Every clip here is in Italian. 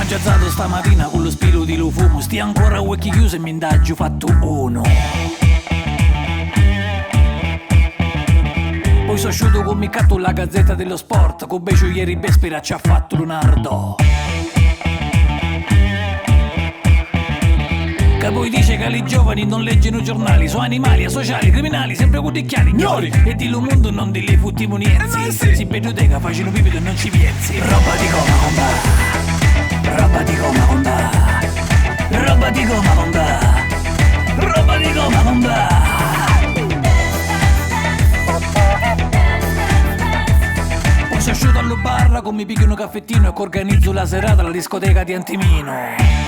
Mangiazzato stamattina con lo spiro di lo fumo. Stia ancora a occhi chiusi e mi indagio fatto uno. Poi sono asciutto con mi catto la Gazzetta dello Sport. Con becio ieri Bespera ci ha fatto Leonardo. Che poi dice che i giovani non leggono giornali. Sono animali, asociali, criminali, sempre cudicchiali, ignori. E di lo mondo non di lì futti muniezzi. Si biblioteca facendo pipito e non ci piezzi. Roba di gomma comba, roba di gomma comba, roba di gomma comba, roba di gomma comba. Poi sono asciutto allo bar con mi picchio un caffettino e che organizzo la serata alla discoteca di Antimino.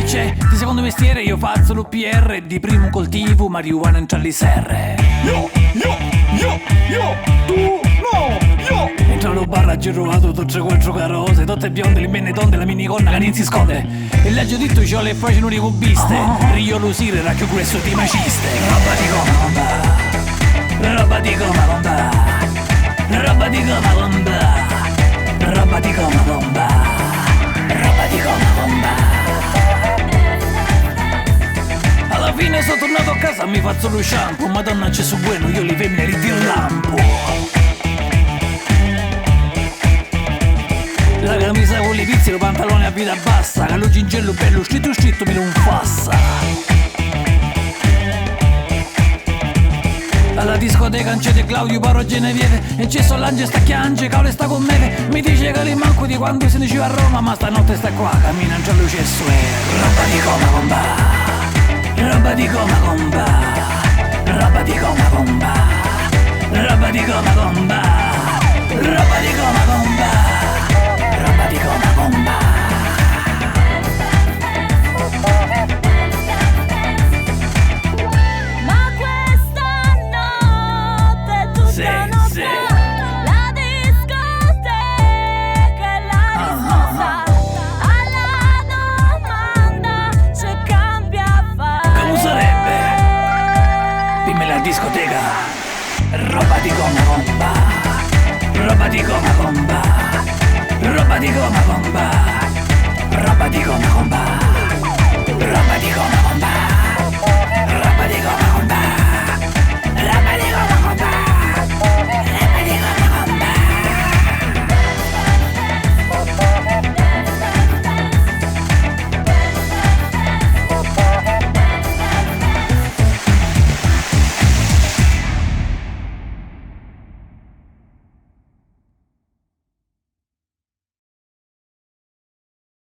Di secondo mestiere io faccio l'UPR, di primo coltivo marijuana in serre. Entro allo bar ho trovato tutte quattro carose, tutte bionde, le benne tonde, la minigonna che non si sconde. E l'agio ditto c'ho le facce non ricubiste, rio lo sire, racchio questo di maciste. Roba di gomma comba, roba di gomma comba, roba di gomma comba, roba di gomma comba, roba di gomma comba. Alla fine sono tornato a casa, mi faccio lo shampoo. Madonna c'è su bueno, io li femmine ritirlampo. La camisa con le pizze, lo pantalone a vita bassa, che lo gingello bello scritto mi lo infassa. Alla discoteca non c'è Claudio Paro Genevieve e c'è Solange sta chiange, Caole sta con me. Mi dice che li manco di quando si diceva a Roma, ma stanotte sta qua, cammina in giallo cesso e roba di gomma comba. Roba di gomma comba, roba di gomma comba, roba di gomma comba, roba di gomma comba, roba di gomma comba. Ma questa notte tutta notte la discoteca è la risposta alla domanda se cambia fare. Come sarebbe? Dimmi la discoteca. Roba di gomma comba, roba di gomma comba, roba di gomma comba, roba di gomma comba, roba di gomma comba.